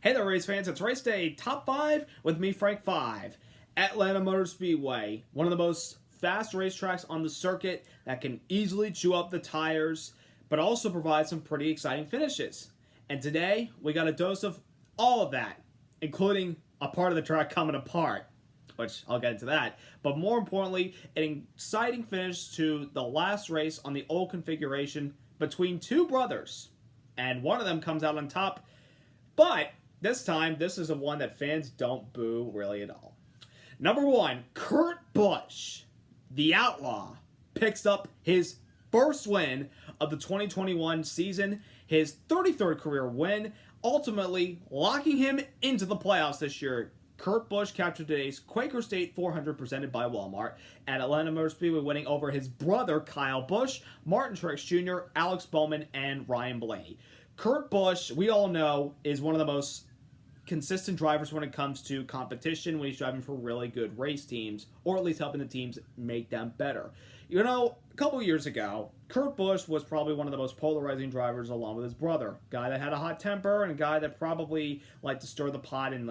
Hey there, race fans. It's race day top 5 with me, Frank 5. Atlanta Motor Speedway, one of the most fast racetracks on the circuit that can easily chew up the tires, but also provide some pretty exciting finishes. And today, we got a dose of all of that, including a part of the track coming apart, which I'll get into that. But more importantly, an exciting finish to the last race on the old configuration between two brothers. And one of them comes out on top, but this time, this is a one that fans don't boo really at all. Number 1, Kurt Busch, the Outlaw, picks up his first win of the 2021 season, his 33rd career win, ultimately locking him into the playoffs this year. Kurt Busch captured today's Quaker State 400 presented by Walmart at Atlanta Motor Speedway, winning over his brother Kyle Busch, Martin Truex Jr., Alex Bowman, and Ryan Blaney. Kurt Busch, we all know, is one of the most consistent drivers when it comes to competition, when he's driving for really good race teams, or at least helping the teams make them better. You know, a couple years ago, Kurt Busch was probably one of the most polarizing drivers, along with his brother. Guy that had a hot temper, and a guy that probably liked to stir the pot and,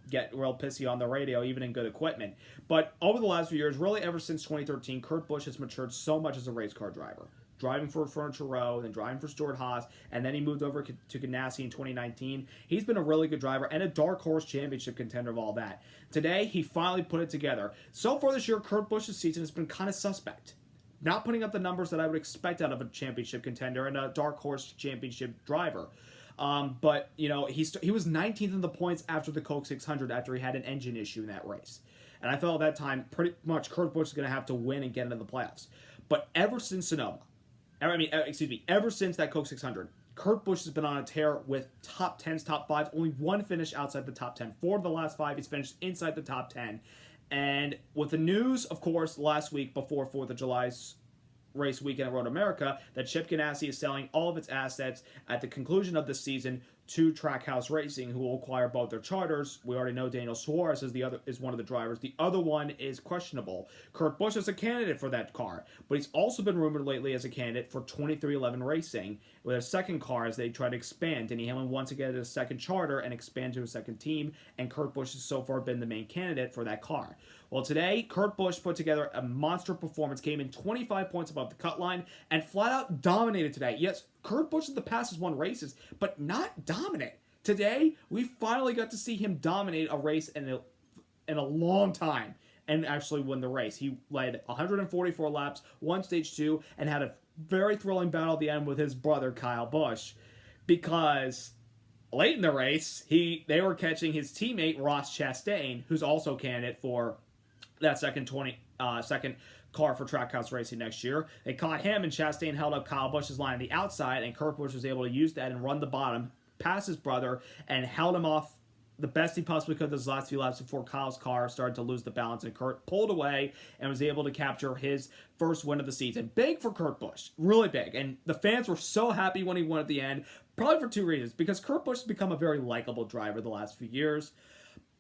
get real pissy on the radio, even in good equipment. But over the last few years, really ever since 2013, Kurt Busch has matured so much as a race car driver. Driving for Furniture Row, then driving for Stewart-Haas, and then he moved over to Ganassi in 2019. He's been a really good driver and a dark horse championship contender of all that. Today, he finally put it together. So far this year, Kurt Busch's season has been kind of suspect. Not putting up the numbers that I would expect out of a championship contender and a dark horse championship driver. But he was 19th in the points after the Coke 600 after he had an engine issue in that race. And I felt at that time, pretty much, Kurt Busch is going to have to win and get into the playoffs. But ever since ever since that Coke 600, Kurt Busch has been on a tear with top 10s, top 5s, only one finish outside the top 10. 4 of the last 5, he's finished inside the top 10. And with the news, of course, last week before 4th of July's race weekend at Road America, that Chip Ganassi is selling all of its assets at the conclusion of the season to Trackhouse Racing, who will acquire both their charters. We already know Daniel Suarez is one of the drivers. The other one is questionable. Kurt Busch is a candidate for that car, but he's also been rumored lately as a candidate for 2311 Racing with a second car as they try to expand. Denny Hamlin wants to get a second charter and expand to a second team, and Kurt Busch has so far been the main candidate for that car. Well, today, Kurt Busch put together a monster performance, came in 25 points above the cut line, and flat out dominated today. Yes, Kurt Busch in the past has won races, but not dominant. Today, we finally got to see him dominate a race in a long time and actually win the race. He led 144 laps, won stage 2, and had a very thrilling battle at the end with his brother Kyle Busch, because late in the race, they were catching his teammate Ross Chastain, who's also a candidate for that second car for Trackhouse Racing next year. They caught him, and Chastain held up Kyle Busch's line on the outside, and Kurt Busch was able to use that and run the bottom past his brother and held him off the best he possibly could those last few laps before Kyle's car started to lose the balance, and Kurt pulled away and was able to capture his first win of the season. Big for Kurt Busch, really big, and the fans were so happy when he won at the end, probably for two reasons. Because Kurt Busch has become a very likable driver the last few years,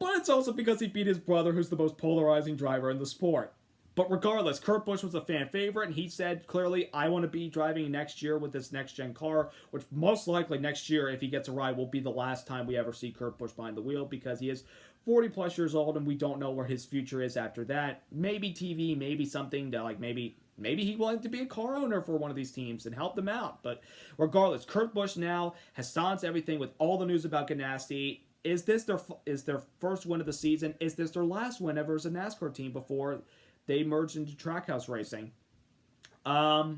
but it's also because he beat his brother, who's the most polarizing driver in the sport. But regardless, Kurt Busch was a fan favorite, and he said clearly, I want to be driving next year with this next-gen car, which most likely next year, if he gets a ride, will be the last time we ever see Kurt Busch behind the wheel, because he is 40-plus years old, and we don't know where his future is after that. Maybe TV, maybe something to, maybe he wanted to be a car owner for one of these teams and help them out. But regardless, Kurt Busch now has silenced everything with all the news about Ganassi. Is their first win of the season? Is this their last win ever as a NASCAR team before they merged into Trackhouse Racing? I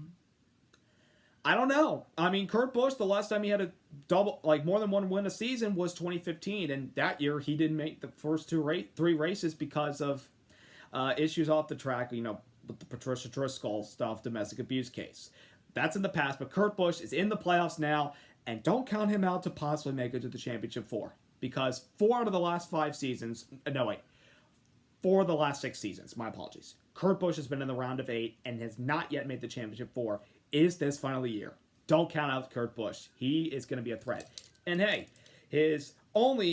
don't know. I mean, Kurt Busch, the last time he had more than one win a season was 2015, and that year he didn't make the first three races because of issues off the track, with the Patricia Driscoll stuff, domestic abuse case. That's in the past, but Kurt Busch is in the playoffs now, and don't count him out to possibly make it to the championship 4. Because 4 out of the last 5 seasons, 4 of the last 6 seasons, my apologies, Kurt Busch has been in the round of 8 and has not yet made the championship 4. Is this finally year? Don't count out Kurt Busch. He is going to be a threat. And hey, his first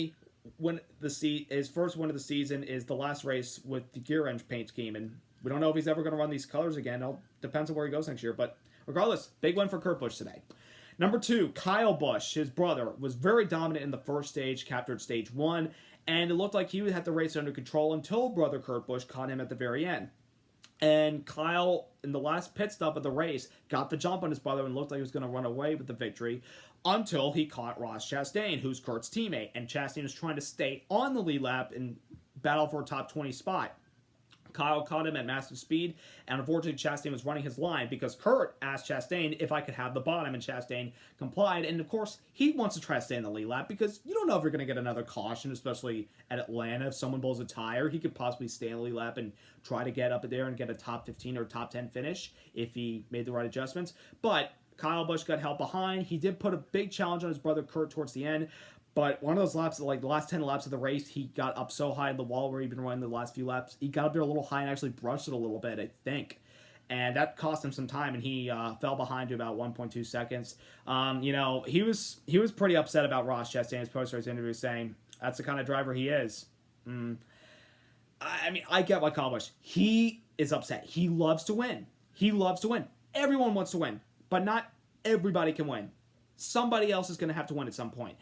win of the season is the last race with the gear engine paint scheme, and we don't know if he's ever going to run these colors again. It depends on where he goes next year, but regardless, big win for Kurt Busch today. Number 2, Kyle Busch, his brother, was very dominant in the first stage, captured stage 1, and it looked like he had the race under control until brother Kurt Busch caught him at the very end. And Kyle, in the last pit stop of the race, got the jump on his brother and looked like he was going to run away with the victory until he caught Ross Chastain, who's Kurt's teammate. And Chastain was trying to stay on the lead lap and battle for a top 20 spot. Kyle caught him at massive speed, and unfortunately Chastain was running his line because Kurt asked Chastain if I could have the bottom, and Chastain complied. And of course, he wants to try to stay in the lead lap because you don't know if you're going to get another caution, especially at Atlanta. If someone blows a tire, he could possibly stay in the lead lap and try to get up there and get a top 15 or top 10 finish if he made the right adjustments. But Kyle Busch got held behind. He did put a big challenge on his brother Kurt towards the end. But one of those laps, like the last 10 laps of the race, he got up so high in the wall where he'd been running the last few laps. He got up there a little high and actually brushed it a little bit, I think. And that cost him some time, and he fell behind to about 1.2 seconds. He was pretty upset about Ross Chastain's post-race interview, saying that's the kind of driver he is. I get why Kyle Busch. He is upset. He loves to win. Everyone wants to win, but not everybody can win. Somebody else is going to have to win at some point.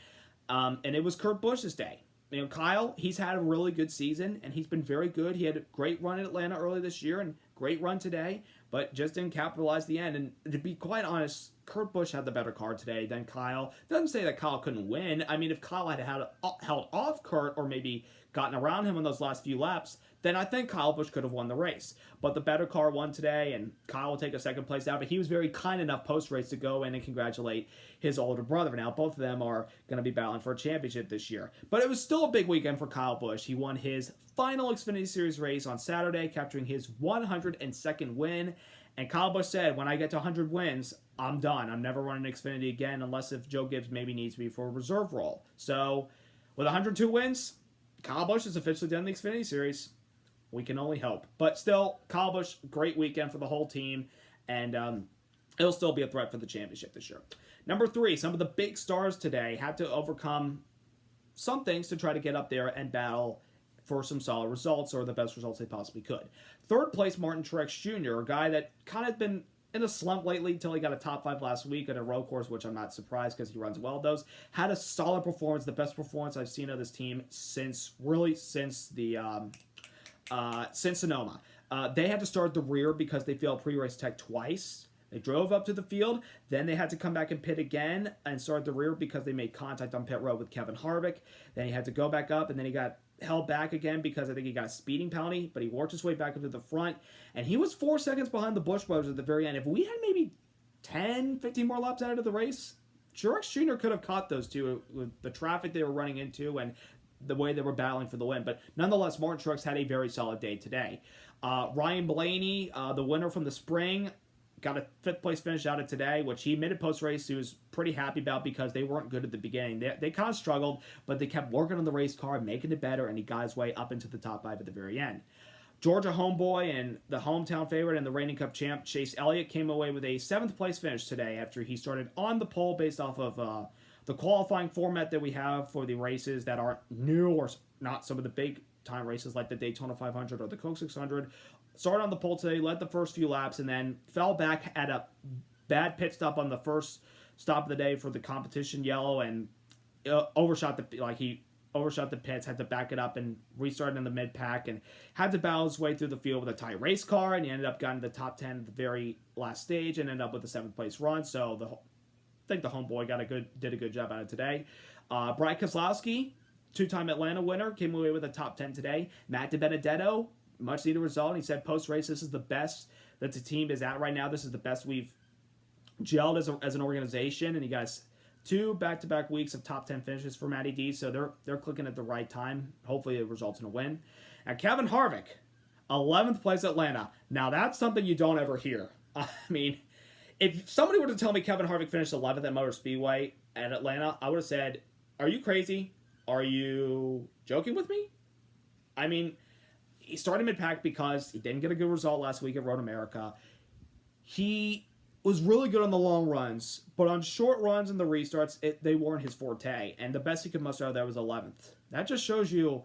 And it was Kurt Busch's day. Kyle, he's had a really good season, and he's been very good. He had a great run in Atlanta early this year, and great run today, but just didn't capitalize the end. And to be quite honest, Kurt Busch had the better car today than Kyle. Doesn't say that Kyle couldn't win. I mean, if Kyle had held off Kurt or maybe gotten around him in those last few laps, then I think Kyle Busch could have won the race. But the better car won today, and Kyle will take a second place out. But he was very kind enough post-race to go in and congratulate his older brother. Now, both of them are going to be battling for a championship this year. But it was still a big weekend for Kyle Busch. He won his final Xfinity Series race on Saturday, capturing his 102nd win. And Kyle Busch said, when I get to 100 wins, I'm done. I'm never running Xfinity again unless if Joe Gibbs maybe needs me for a reserve role. So, with 102 wins, Kyle Busch is officially done the Xfinity Series. We can only hope. But still, Kyle Busch, great weekend for the whole team. And it'll still be a threat for the championship this year. Number 3, some of the big stars today had to overcome some things to try to get up there and battle for some solid results or the best results they possibly could. Third place, Martin Truex Jr., a guy that kind of been in a slump lately until he got a top 5 last week at a road course, which I'm not surprised because he runs well at those. Had a solid performance, the best performance I've seen of this team since Sonoma. They had to start the rear because they failed pre-race tech twice. They drove up to the field, then they had to come back and pit again and start the rear because they made contact on pit road with Kevin Harvick. Then he had to go back up, and then he got held back again because I think he got a speeding penalty, but he worked his way back up to the front, and he was 4 seconds behind the Busch brothers at the very end. If we had maybe 10, 15 more laps out of the race, Truex Jr. could have caught those two with the traffic they were running into and the way they were battling for the win. But nonetheless, Martin Truex had a very solid day today. Ryan Blaney, the winner from the spring, got a 5th place finish out of today, which he admitted post-race he was pretty happy about because they weren't good at the beginning. They kind of struggled, but they kept working on the race car, making it better, and he got his way up into the top 5 at the very end. Georgia homeboy and the hometown favorite and the reigning Cup champ, Chase Elliott, came away with a 7th place finish today after he started on the pole based off of the qualifying format that we have for the races that aren't new or not some of the big time races like the Daytona 500 or the Coke 600. Started on the pole today, led the first few laps, and then fell back at a bad pit stop on the first stop of the day for the competition yellow and overshot the pits, had to back it up and restart in the mid-pack and had to battle his way through the field with a tight race car, and he ended up getting to the top 10 at the very last stage and ended up with a 7th place run. So I think the homeboy did a good job out of today. Brad Keselowski, 2-time Atlanta winner, came away with a top 10 today. Matt DiBenedetto, much needed result. He said post-race, this is the best that the team is at right now. This is the best we've gelled as an organization, and he got 2 back-to-back weeks of top 10 finishes for Matty D, so they're clicking at the right time. Hopefully it results in a win. And Kevin Harvick, 11th place Atlanta. Now that's something you don't ever hear. I mean, if somebody were to tell me Kevin Harvick finished 11th at Motor Speedway at Atlanta, I would have said, are you crazy? Are you joking with me? I mean, he started mid-pack because he didn't get a good result last week at Road America. He was really good on the long runs, but on short runs and the restarts, they weren't his forte. And the best he could muster out of there was 11th. That just shows you,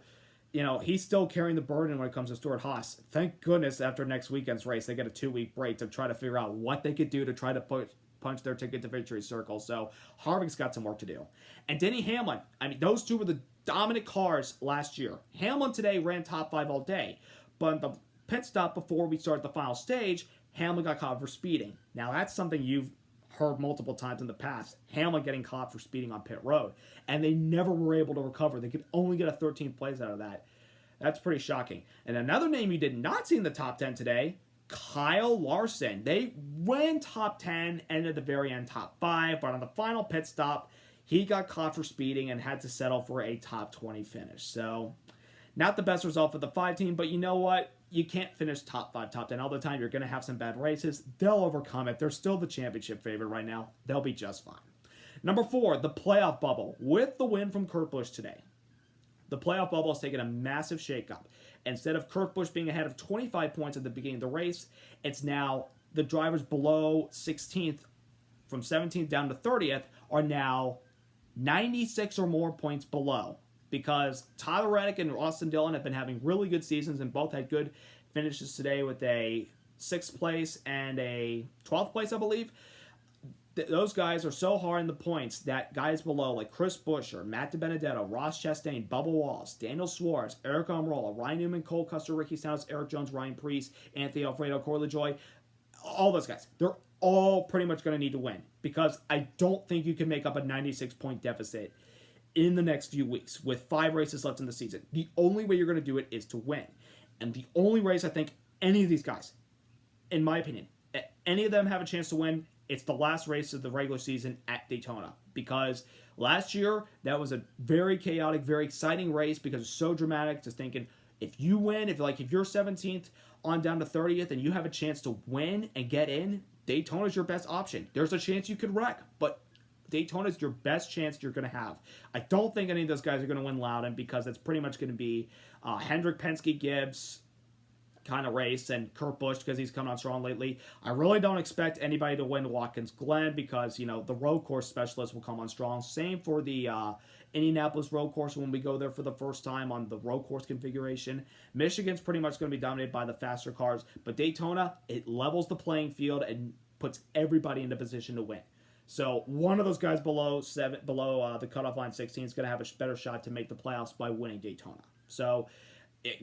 he's still carrying the burden when it comes to Stewart Haas. Thank goodness after next weekend's race, they get a 2-week break to try to figure out what they could do to try to put punch their ticket to victory circle. So Harvick's got some work to do. And Denny Hamlin, I mean, those two were the dominant cars last year. Hamlin today ran top 5 all day, but the pit stop before we started the final stage, Hamlin got caught for speeding. Now that's something you've heard multiple times in the past. Hamlin getting caught for speeding on pit road, and they never were able to recover. They could only get a 13th place out of that. That's pretty shocking. And another name you did not see in the top 10 today, Kyle Larson. They went top 10, ended at the very end top 5, but on the final pit stop, he got caught for speeding and had to settle for a top 20 finish. So, not the best result for the 5 team, but you know what? You can't finish top 5, top 10 all the time. You're going to have some bad races. They'll overcome it. They're still the championship favorite right now. They'll be just fine. Number 4, the playoff bubble. With the win from Kurt Busch today, the playoff bubble has taken a massive shakeup. Instead of Kurt Busch being ahead of 25 points at the beginning of the race, it's now the drivers below 16th, from 17th down to 30th, are now 96 or more points below, because Tyler Reddick and Austin Dillon have been having really good seasons and both had good finishes today with a 6th place and a 12th place, I believe. Those guys are so hard in the points that guys below, like Chris Buescher, Matt DiBenedetto, Ross Chastain, Bubba Wallace, Daniel Suarez, Eric Almirola, Ryan Newman, Cole Custer, Ricky Stenhouse, Eric Jones, Ryan Preece, Anthony Alfredo, Corey LaJoie, all those guys, they're all pretty much going to need to win, because I don't think you can make up a 96-point deficit in the next few weeks with 5 races left in the season. The only way you're going to do it is to win. And the only race I think any of these guys, in my opinion, any of them have a chance to win, it's the last race of the regular season at Daytona. Because last year, that was a very chaotic, very exciting race because it's so dramatic. Just thinking, if you win, if you're 17th on down to 30th and you have a chance to win and get in, Daytona's your best option. There's a chance you could wreck, but Daytona's your best chance you're going to have. I don't think any of those guys are going to win Loudon, because it's pretty much going to be Hendrick, Penske, Gibbs kind of race, and Kurt Busch because he's come on strong lately. I really don't expect anybody to win Watkins Glen because, you know, the road course specialists will come on strong. Same for the Indianapolis road course when we go there for the first time on the road course configuration. Michigan's pretty much going to be dominated by the faster cars, but Daytona, it levels the playing field and puts everybody in a position to win. So one of those guys below the cutoff line 16 is going to have a better shot to make the playoffs by winning Daytona. So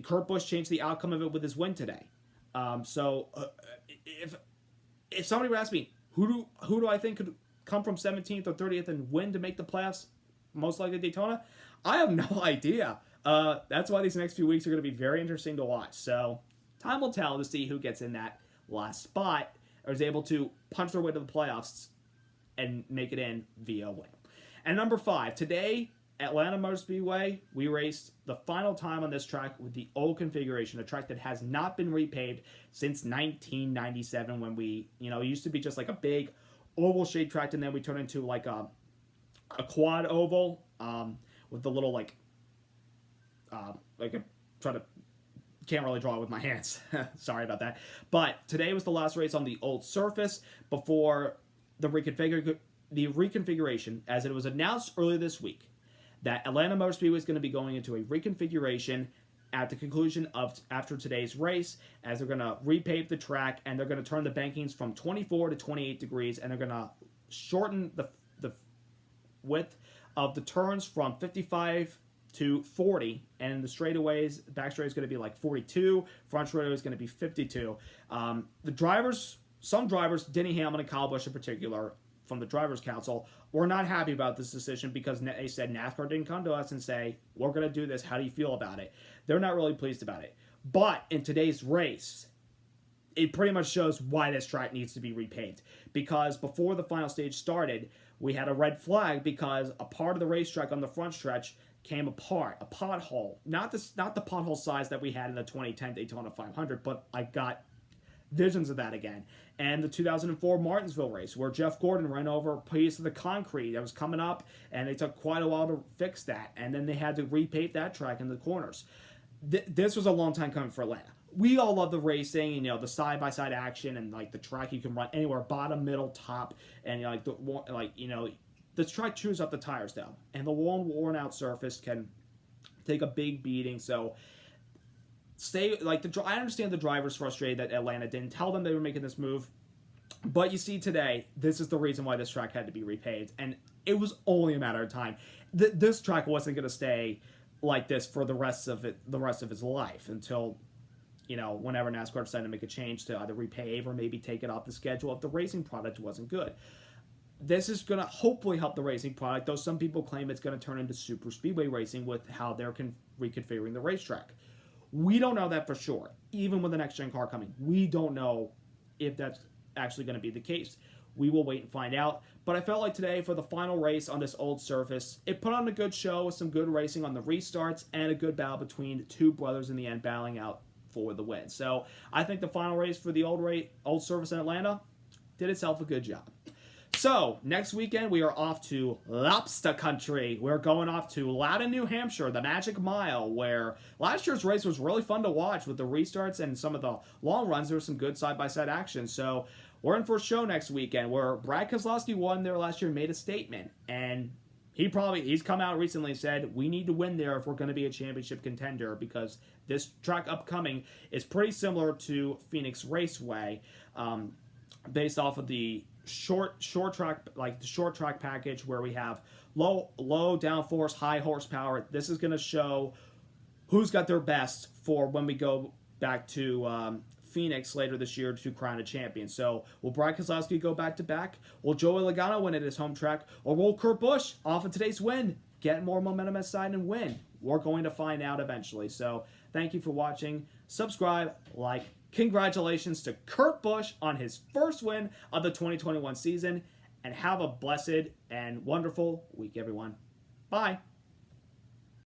Kurt Busch changed the outcome of it with his win today. If somebody would ask me who do I think could come from 17th or 30th and win to make the playoffs, most likely Daytona, I have no idea. That's why these next few weeks are going to be very interesting to watch. So time will tell to see who gets in that last spot or is able to punch their way to the playoffs and make it in via win. And number 5, today, Atlanta Motor Speedway, we raced the final time on this track with the old configuration, a track that has not been repaved since 1997 when we, it used to be just like a big oval-shaped track, and then we turned into like a quad oval with the little can't really draw it with my hands. Sorry about that. But today was the last race on the old surface before the reconfiguration, as it was announced earlier this week that Atlanta Motor Speedway is going to be going into a reconfiguration at the conclusion of after today's race, as they're going to repave the track and they're going to turn the bankings from 24 to 28 degrees, and they're going to shorten the width of the turns from 55 to 40, and the straightaways, back straightaway is going to be like 42, front straightaway is going to be 52. Some drivers, Denny Hamlin and Kyle Busch in particular, from the Drivers' Council, were not happy about this decision because they said NASCAR didn't come to us and say, we're going to do this, how do you feel about it? They're not really pleased about it. But in today's race, it pretty much shows why this track needs to be repaved. Because before the final stage started, we had a red flag because a part of the racetrack on the front stretch came apart, a pothole. Not the pothole size that we had in the 2010 Daytona 500, but I got visions of that again. And the 2004 Martinsville race, where Jeff Gordon ran over a piece of the concrete that was coming up, and they took quite a while to fix that. And then they had to repave that track in the corners. This was a long time coming for Atlanta. We all love the racing, and the side-by-side action, and like the track you can run anywhere, bottom, middle, top, and this track chews up the tires though, and the worn-out surface can take a big beating. So I understand the drivers frustrated that Atlanta didn't tell them they were making this move. But you see today, this is the reason why this track had to be repaved, and it was only a matter of time. This track wasn't going to stay like this for the rest of its life until, whenever NASCAR decided to make a change to either repave or maybe take it off the schedule if the racing product wasn't good. This is going to hopefully help the racing product, though some people claim it's going to turn into super speedway racing with how they're reconfiguring the racetrack. We don't know that for sure. Even with the next gen car coming, we don't know if that's actually going to be the case. We will wait and find out. But I felt like today, for the final race on this old surface, it put on a good show with some good racing on the restarts and a good battle between the two brothers in the end battling out for the win. So I think the final race for the old surface in Atlanta did itself a good job. So, next weekend, we are off to Lobster Country. We're going off to Loudon, New Hampshire, the Magic Mile, where last year's race was really fun to watch with the restarts and some of the long runs. There was some good side-by-side action. So, we're in for a show next weekend where Brad Keselowski won there last year and made a statement. And he's come out recently and said, we need to win there if we're going to be a championship contender, because this track upcoming is pretty similar to Phoenix Raceway, based off of the short track package where we have low downforce, high horsepower. This is going to show who's got their best for when we go back to Phoenix later this year to crown a champion. So will Brad Keselowski go back to back? Will Joey Logano win at his home track? Or will Kurt Busch, off of today's win, get more momentum aside and win? We're going to find out eventually. So thank you for watching. Subscribe, like. Congratulations to Kurt Busch on his first win of the 2021 season, and have a blessed and wonderful week, everyone. Bye.